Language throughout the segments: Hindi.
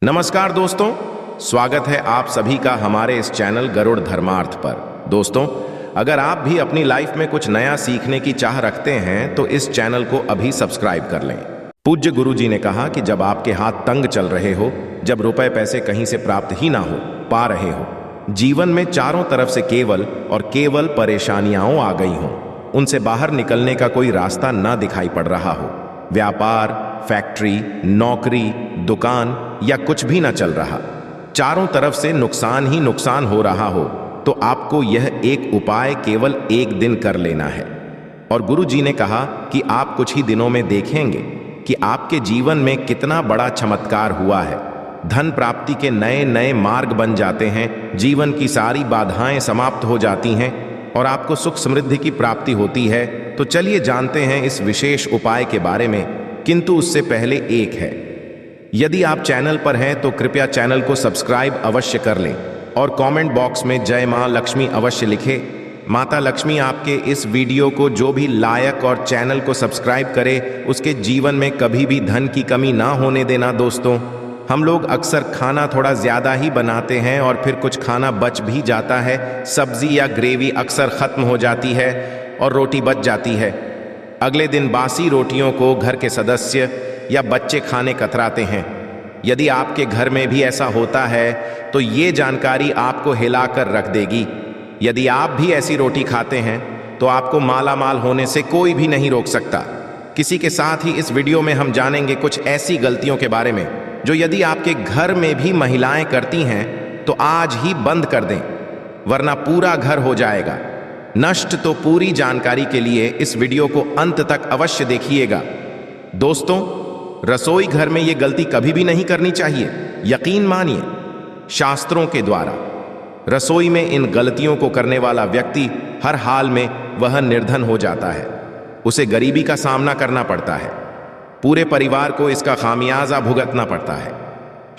नमस्कार दोस्तों, स्वागत है आप सभी का हमारे इस चैनल गरुड़ धर्मार्थ पर। दोस्तों, अगर आप भी अपनी लाइफ में कुछ नया सीखने की चाह रखते हैं तो इस चैनल को अभी सब्सक्राइब कर लें। पूज्य गुरु जी ने कहा कि जब आपके हाथ तंग चल रहे हो, जब रुपए पैसे कहीं से प्राप्त ही ना हो पा रहे हो, जीवन में चारों तरफ से केवल और केवल परेशानियां आ गई हों, उनसे बाहर निकलने का कोई रास्ता ना दिखाई पड़ रहा हो, व्यापार, फैक्ट्री, नौकरी, दुकान या कुछ भी ना चल रहा, चारों तरफ से नुकसान ही नुकसान हो रहा हो, तो आपको यह एक उपाय केवल एक दिन कर लेना है। और गुरु जी ने कहा कि आप कुछ ही दिनों में देखेंगे कि आपके जीवन में कितना बड़ा चमत्कार हुआ है। धन प्राप्ति के नए नए मार्ग बन जाते हैं, जीवन की सारी बाधाएं समाप्त हो जाती हैं और आपको सुख समृद्धि की प्राप्ति होती है। तो चलिए जानते हैं इस विशेष उपाय के बारे में, किंतु उससे पहले एक है, यदि आप चैनल पर हैं तो कृपया चैनल को सब्सक्राइब अवश्य कर लें और कमेंट बॉक्स में जय मां लक्ष्मी अवश्य लिखें। माता लक्ष्मी आपके इस वीडियो को जो भी लायक और चैनल को सब्सक्राइब करे, उसके जीवन में कभी भी धन की कमी ना होने देना। दोस्तों, हम लोग अक्सर खाना थोड़ा ज़्यादा ही बनाते हैं और फिर कुछ खाना बच भी जाता है। सब्जी या ग्रेवी अक्सर ख़त्म हो जाती है और रोटी बच जाती है। अगले दिन बासी रोटियों को घर के सदस्य या बच्चे खाने कतराते हैं। यदि आपके घर में भी ऐसा होता है तो ये जानकारी आपको हिलाकर रख देगी। यदि आप भी ऐसी रोटी खाते हैं तो आपको माला माल होने से कोई भी नहीं रोक सकता। किसी के साथ ही इस वीडियो में हम जानेंगे कुछ ऐसी गलतियों के बारे में जो यदि आपके घर में भी महिलाएं करती हैं तो आज ही बंद कर दें, वरना पूरा घर हो जाएगा नष्ट। तो पूरी जानकारी के लिए इस वीडियो को अंत तक अवश्य देखिएगा। दोस्तों, रसोई घर में यह गलती कभी भी नहीं करनी चाहिए। यकीन मानिए, शास्त्रों के द्वारा रसोई में इन गलतियों को करने वाला व्यक्ति हर हाल में वह निर्धन हो जाता है, उसे गरीबी का सामना करना पड़ता है, पूरे परिवार को इसका खामियाजा भुगतना पड़ता है।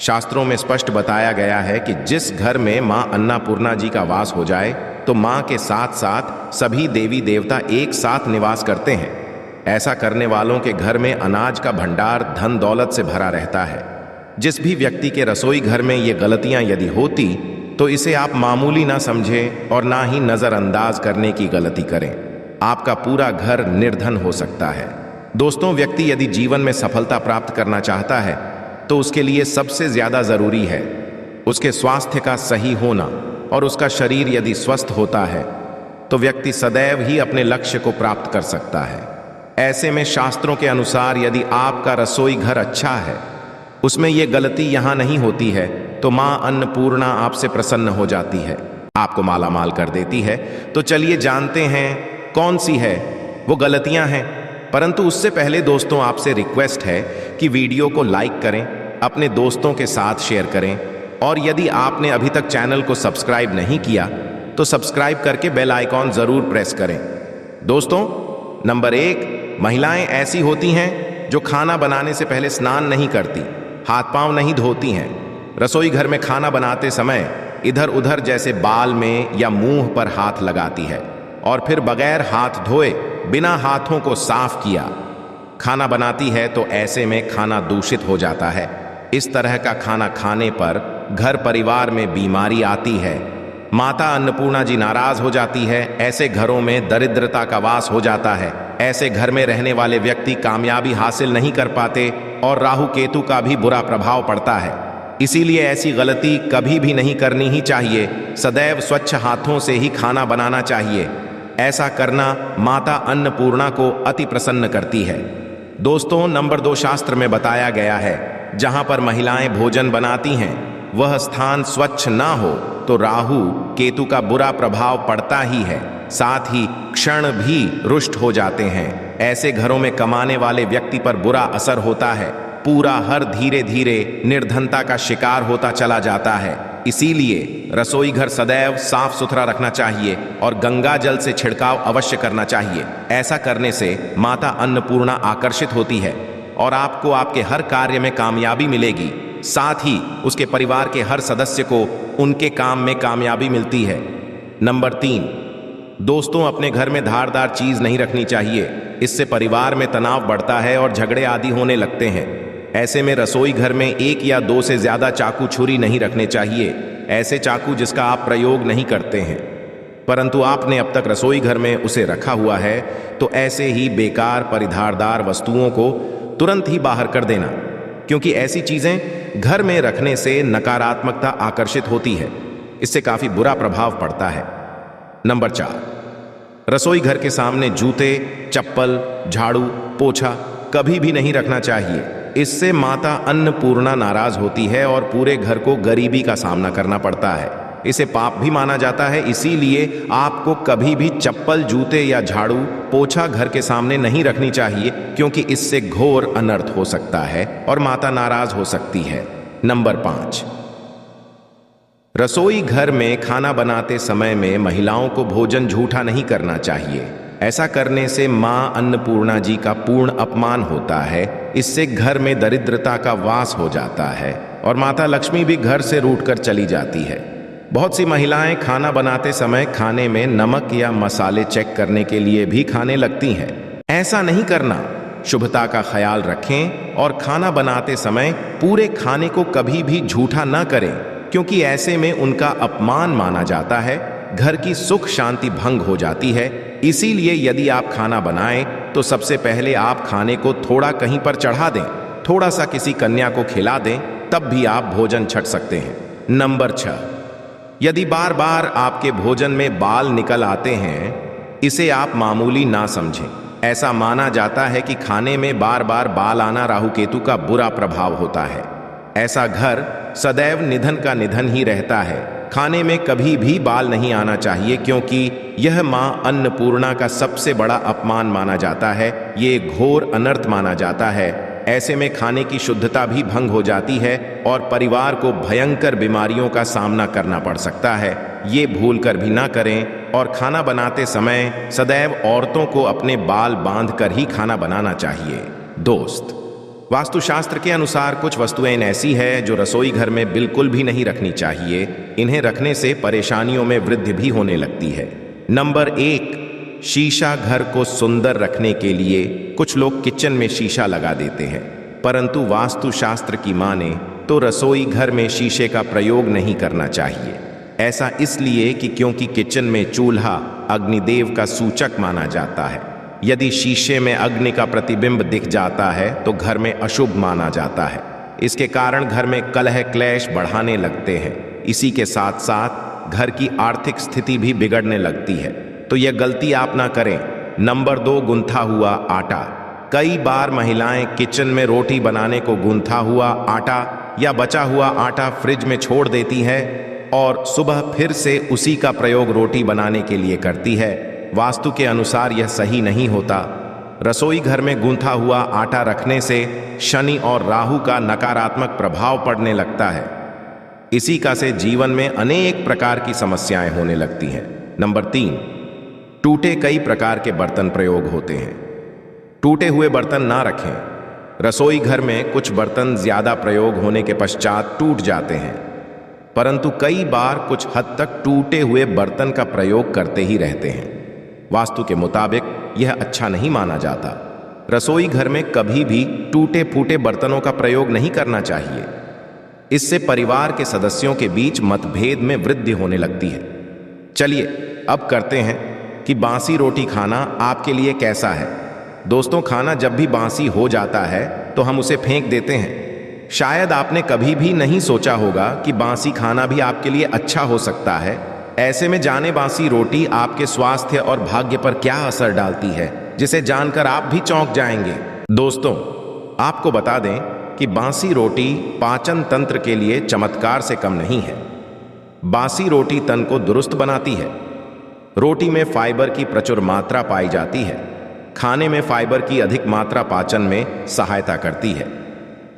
शास्त्रों में स्पष्ट बताया गया है कि जिस घर में मां अन्नपूर्णा जी का वास हो जाए तो मां के साथ साथ सभी देवी देवता एक साथ निवास करते हैं। ऐसा करने वालों के घर में अनाज का भंडार धन दौलत से भरा रहता है। जिस भी व्यक्ति के रसोई घर में ये गलतियां यदि होती तो इसे आप मामूली ना समझें और ना ही नज़रअंदाज करने की गलती करें। आपका पूरा घर निर्धन हो सकता है। दोस्तों, व्यक्ति यदि जीवन में सफलता प्राप्त करना चाहता है तो उसके लिए सबसे ज़्यादा ज़रूरी है उसके स्वास्थ्य का सही होना, और उसका शरीर यदि स्वस्थ होता है तो व्यक्ति सदैव ही अपने लक्ष्य को प्राप्त कर सकता है। ऐसे में शास्त्रों के अनुसार यदि आपका रसोई घर अच्छा है, उसमें यह गलती यहाँ नहीं होती है, तो माँ अन्नपूर्णा आपसे प्रसन्न हो जाती है, आपको माला माल कर देती है। तो चलिए जानते हैं कौन सी है वो गलतियां हैं। परंतु उससे पहले दोस्तों, आपसे रिक्वेस्ट है कि वीडियो को लाइक करें, अपने दोस्तों के साथ शेयर करें, और यदि आपने अभी तक चैनल को सब्सक्राइब नहीं किया तो सब्सक्राइब करके बेल आइकॉन जरूर प्रेस करें। दोस्तों, नंबर 1, महिलाएं ऐसी होती हैं जो खाना बनाने से पहले स्नान नहीं करती, हाथ पांव नहीं धोती हैं। रसोई घर में खाना बनाते समय इधर उधर जैसे बाल में या मुंह पर हाथ लगाती है और फिर बगैर हाथ धोए बिना हाथों को साफ किया खाना बनाती है, तो ऐसे में खाना दूषित हो जाता है। इस तरह का खाना खाने पर घर परिवार में बीमारी आती है, माता अन्नपूर्णा जी नाराज हो जाती है। ऐसे घरों में दरिद्रता का वास हो जाता है। ऐसे घर में रहने वाले व्यक्ति कामयाबी हासिल नहीं कर पाते और राहु केतु का भी बुरा प्रभाव पड़ता है। इसीलिए ऐसी गलती कभी भी नहीं करनी ही चाहिए। सदैव स्वच्छ हाथों से ही खाना बनाना चाहिए। ऐसा करना माता अन्नपूर्णा को अति प्रसन्न करती है। दोस्तों, नंबर 2, शास्त्र में बताया गया है जहां पर महिलाएं भोजन बनाती हैं वह स्थान स्वच्छ ना हो तो राहु केतु का बुरा प्रभाव पड़ता ही है, साथ ही क्षण भी रुष्ट हो जाते हैं। ऐसे घरों में कमाने वाले व्यक्ति पर बुरा असर होता है। पूरा हर धीरे धीरे निर्धनता का शिकार होता चला जाता है। इसीलिए रसोई घर सदैव साफ सुथरा रखना चाहिए और गंगा जल से छिड़काव अवश्य करना चाहिए। ऐसा करने से माता अन्नपूर्णा आकर्षित होती है और आपको आपके हर कार्य में कामयाबी मिलेगी। साथ ही उसके परिवार के हर सदस्य को उनके काम में कामयाबी मिलती है। नंबर 3, दोस्तों, अपने घर में धारदार चीज नहीं रखनी चाहिए। इससे परिवार में तनाव बढ़ता है और झगड़े आदि होने लगते हैं। ऐसे में रसोई घर में एक या दो से ज्यादा चाकू छुरी नहीं रखने चाहिए, ऐसे चाकू जिसका आप प्रयोग नहीं करते हैं परंतु आपने अब तक रसोई घर में उसे रखा हुआ है, तो ऐसे ही बेकार परिधारदार वस्तुओं को तुरंत ही बाहर कर देना, क्योंकि ऐसी चीजें घर में रखने से नकारात्मकता आकर्षित होती है, इससे काफी बुरा प्रभाव पड़ता है। नंबर 4, रसोई घर के सामने जूते, चप्पल, झाड़ू, पोछा कभी भी नहीं रखना चाहिए। इससे माता अन्नपूर्णा नाराज होती है और पूरे घर को गरीबी का सामना करना पड़ता है। इसे पाप भी माना जाता है, इसीलिए आपको कभी भी चप्पल, जूते या झाड़ू, पोछा घर के सामने नहीं रखनी चाहिए, क्योंकि इससे घोर अनर्थ हो सकता है और माता नाराज हो सकती है। नंबर 5, रसोई घर में खाना बनाते समय में महिलाओं को भोजन झूठा नहीं करना चाहिए। ऐसा करने से मां अन्नपूर्णा जी का पूर्ण अपमान होता है। इससे घर में दरिद्रता का वास हो जाता है और माता लक्ष्मी भी घर से रूठकर चली जाती है। बहुत सी महिलाएं खाना बनाते समय खाने में नमक या मसाले चेक करने के लिए भी खाने लगती हैं। ऐसा नहीं करना। शुभता का ख्याल रखें और खाना बनाते समय पूरे खाने को कभी भी झूठा ना करें, क्योंकि ऐसे में उनका अपमान माना जाता है, घर की सुख शांति भंग हो जाती है। इसीलिए यदि आप खाना बनाएं तो सबसे पहले आप खाने को थोड़ा कहीं पर चढ़ा दें, थोड़ा सा किसी कन्या को खिला दें, तब भी आप भोजन छक सकते हैं। नंबर 6, यदि बार बार आपके भोजन में बाल निकल आते हैं, इसे आप मामूली ना समझें। ऐसा माना जाता है कि खाने में बार बार बाल आना राहु केतु का बुरा प्रभाव होता है। ऐसा घर सदैव निधन का निधन ही रहता है। खाने में कभी भी बाल नहीं आना चाहिए, क्योंकि यह मां अन्नपूर्णा का सबसे बड़ा अपमान माना जाता है। ये घोर अनर्थ माना जाता है। ऐसे में खाने की शुद्धता भी भंग हो जाती है और परिवार को भयंकर बीमारियों का सामना करना पड़ सकता है। ये भूल कर भी ना करें और खाना बनाते समय सदैव औरतों को अपने बाल बांधकर ही खाना बनाना चाहिए। दोस्त, वास्तुशास्त्र के अनुसार कुछ वस्तुएं ऐसी है जो रसोई घर में बिल्कुल भी नहीं रखनी चाहिए। इन्हें रखने से परेशानियों में वृद्धि भी होने लगती है। नंबर 1, शीशा। घर को सुंदर रखने के लिए कुछ लोग किचन में शीशा लगा देते हैं, परंतु वास्तुशास्त्र की माने तो रसोई घर में शीशे का प्रयोग नहीं करना चाहिए। ऐसा इसलिए कि क्योंकि किचन में चूल्हा अग्निदेव का सूचक माना जाता है। यदि शीशे में अग्नि का प्रतिबिंब दिख जाता है तो घर में अशुभ माना जाता है। इसके कारण घर में कलह क्लेश बढ़ाने लगते हैं। इसी के साथ साथ घर की आर्थिक स्थिति भी बिगड़ने लगती है, तो यह गलती आप ना करें। नंबर 2, गुंथा हुआ आटा। कई बार महिलाएं किचन में रोटी बनाने को गुंथा हुआ आटा या बचा हुआ आटा फ्रिज में छोड़ देती है और सुबह फिर से उसी का प्रयोग रोटी बनाने के लिए करती है। वास्तु के अनुसार यह सही नहीं होता। रसोई घर में गुंथा हुआ आटा रखने से शनि और राहु का नकारात्मक प्रभाव पड़ने लगता है। इसी का से जीवन में अनेक प्रकार की समस्याएं होने लगती हैं। नंबर 3, टूटे कई प्रकार के बर्तन प्रयोग होते हैं। टूटे हुए बर्तन ना रखें। रसोई घर में कुछ बर्तन ज्यादा प्रयोग होने के पश्चात टूट जाते हैं, परंतु कई बार कुछ हद तक टूटे हुए बर्तन का प्रयोग करते ही रहते हैं। वास्तु के मुताबिक यह अच्छा नहीं माना जाता। रसोई घर में कभी भी टूटे फूटे बर्तनों का प्रयोग नहीं करना चाहिए। इससे परिवार के सदस्यों के बीच मतभेद में वृद्धि होने लगती है। चलिए अब करते हैं कि बासी रोटी खाना आपके लिए कैसा है। दोस्तों, खाना जब भी बासी हो जाता है तो हम उसे फेंक देते हैं। शायद आपने कभी भी नहीं सोचा होगा कि बासी खाना भी आपके लिए अच्छा हो सकता है। ऐसे में जाने बासी रोटी आपके स्वास्थ्य और भाग्य पर क्या असर डालती है, जिसे जानकर आप भी चौंक जाएंगे। दोस्तों, आपको बता दें कि बासी रोटी पाचन तंत्र के लिए चमत्कार से कम नहीं है। बासी रोटी तन को दुरुस्त बनाती है। रोटी में फाइबर की प्रचुर मात्रा पाई जाती है। खाने में फाइबर की अधिक मात्रा पाचन में सहायता करती है।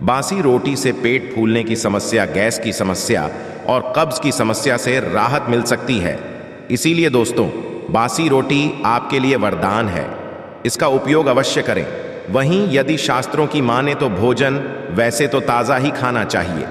बासी रोटी से पेट फूलने की समस्या, गैस की समस्या और कब्ज की समस्या से राहत मिल सकती है। इसीलिए दोस्तों, बासी रोटी आपके लिए वरदान है। इसका उपयोग अवश्य करें। वहीं यदि शास्त्रों की माने तो भोजन वैसे तो ताज़ा ही खाना चाहिए,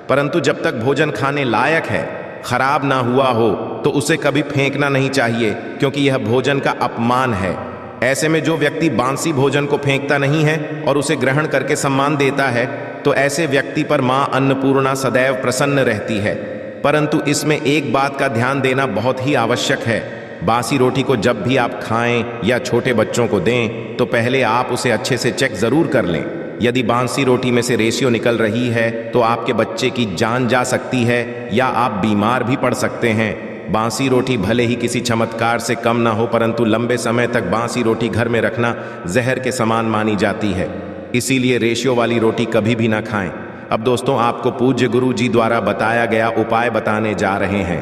परंतु जब तक भोजन खाने लायक है, खराब ना हुआ हो, तो उसे कभी फेंकना नहीं चाहिए, क्योंकि यह भोजन का अपमान है। ऐसे में जो व्यक्ति बासी भोजन को फेंकता नहीं है और उसे ग्रहण करके सम्मान देता है, तो ऐसे व्यक्ति पर मां अन्नपूर्णा सदैव प्रसन्न रहती है। परंतु इसमें एक बात का ध्यान देना बहुत ही आवश्यक है। बासी रोटी को जब भी आप खाएं या छोटे बच्चों को दें तो पहले आप उसे अच्छे से चेक जरूर कर लें। यदि बासी रोटी में से रेशियो निकल रही है तो आपके बच्चे की जान जा सकती है या आप बीमार भी पड़ सकते हैं। बासी रोटी भले ही किसी चमत्कार से कम ना हो, परंतु लंबे समय तक बासी रोटी घर में रखना जहर के समान मानी जाती है। इसीलिए रेशियो वाली रोटी कभी भी ना खाएं। अब दोस्तों, आपको पूज्य गुरु जी द्वारा बताया गया उपाय बताने जा रहे हैं।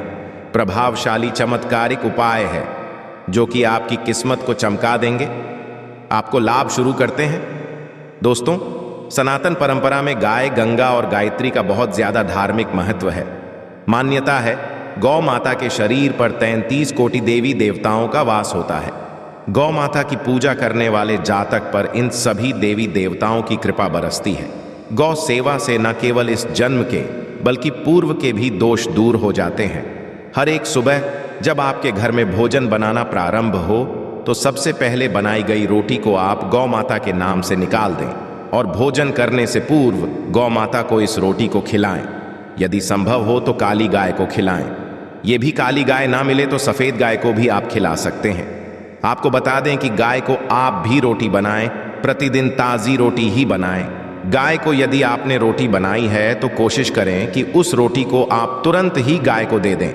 प्रभावशाली चमत्कारिक उपाय है जो कि आपकी किस्मत को चमका देंगे। आपको लाभ शुरू करते हैं। दोस्तों, सनातन परंपरा में गाय, गंगा और गायत्री का बहुत ज्यादा धार्मिक महत्व है। मान्यता है गौ माता के शरीर पर 33 कोटि देवी देवताओं का वास होता है। गौ माता की पूजा करने वाले जातक पर इन सभी देवी देवताओं की कृपा बरसती है। गौ सेवा से न केवल इस जन्म के बल्कि पूर्व के भी दोष दूर हो जाते हैं। हर एक सुबह जब आपके घर में भोजन बनाना प्रारंभ हो तो सबसे पहले बनाई गई रोटी को आप गौ माता के नाम से निकाल दें और भोजन करने से पूर्व गौ माता को इस रोटी को खिलाएं। यदि संभव हो तो काली गाय को खिलाएं। ये भी काली गाय ना मिले तो सफेद गाय को भी आप खिला सकते हैं। आपको बता दें कि गाय को आप भी रोटी बनाएं, प्रतिदिन ताज़ी रोटी ही बनाएं। गाय को यदि आपने रोटी बनाई है तो कोशिश करें कि उस रोटी को आप तुरंत ही गाय को दे दें।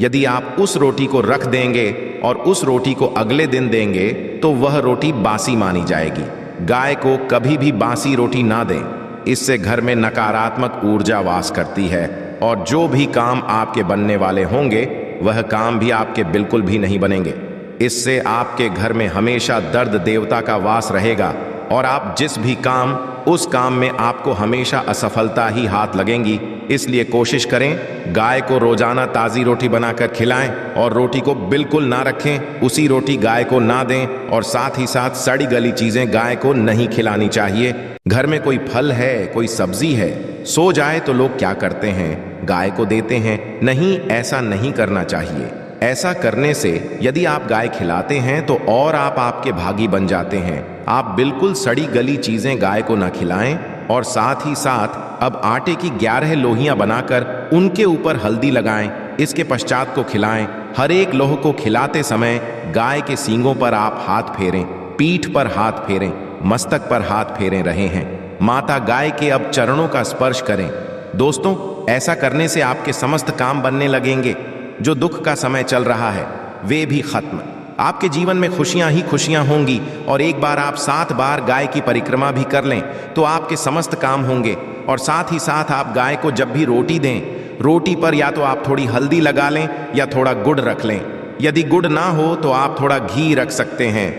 यदि आप उस रोटी को रख देंगे और उस रोटी को अगले दिन देंगे तो वह रोटी बासी मानी जाएगी। गाय को कभी भी बासी रोटी ना दें, इससे घर में नकारात्मक ऊर्जा वास करती है और जो भी काम आपके बनने वाले होंगे वह काम भी आपके बिल्कुल भी नहीं बनेंगे। इससे आपके घर में हमेशा दर्द देवता का वास रहेगा और आप जिस भी काम उस काम में आपको हमेशा असफलता ही हाथ लगेंगी। इसलिए कोशिश करें गाय को रोजाना ताज़ी रोटी बनाकर खिलाएं और रोटी को बिल्कुल ना रखें, उसी रोटी गाय को ना दें और साथ ही साथ सड़ी गली चीजें गाय को नहीं खिलानी चाहिए। घर में कोई फल है, कोई सब्जी है, सो जाए तो लोग क्या करते हैं, गाय को देते हैं। नहीं, ऐसा नहीं करना चाहिए। ऐसा करने से यदि आप गाय खिलाते हैं तो और आप आपके भागी बन जाते हैं। आप बिल्कुल सड़ी गली चीजें गाय को ना खिलाएं और साथ ही साथ अब आटे की 11 लोहियां बनाकर उनके ऊपर हल्दी लगाएं। इसके पश्चात को खिलाएं। हर एक लोह को खिलाते समय गाय के सींगों पर आप हाथ फेरें, पीठ पर हाथ फेरें, मस्तक पर हाथ फेरे रहे हैं। माता गाय के अब चरणों का स्पर्श करें। दोस्तों, ऐसा करने से आपके समस्त काम बनने लगेंगे। जो दुख का समय चल रहा है वे भी खत्म। आपके जीवन में खुशियां ही खुशियां होंगी। और एक बार आप 7 बार गाय की परिक्रमा भी कर लें तो आपके समस्त काम होंगे। और साथ ही साथ आप गाय को जब भी रोटी दें, रोटी पर या तो आप थोड़ी हल्दी लगा लें या थोड़ा गुड़ रख लें। यदि गुड़ ना हो तो आप थोड़ा घी रख सकते हैं।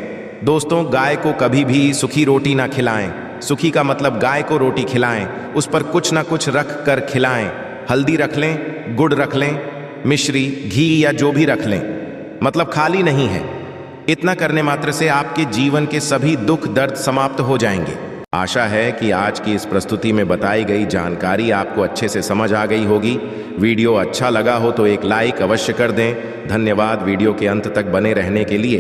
दोस्तों, गाय को कभी भी सूखी रोटी ना खिलाएं। सूखी का मतलब गाय को रोटी खिलाएं, उस पर कुछ ना कुछ रख कर खिलाएं। हल्दी रख लें, गुड़ रख लें, मिश्री, घी या जो भी रख लें, मतलब खाली नहीं है। इतना करने मात्र से आपके जीवन के सभी दुख दर्द समाप्त हो जाएंगे। आशा है कि आज की इस प्रस्तुति में बताई गई जानकारी आपको अच्छे से समझ आ गई होगी। वीडियो अच्छा लगा हो तो एक लाइक अवश्य कर दें। धन्यवाद वीडियो के अंत तक बने रहने के लिए।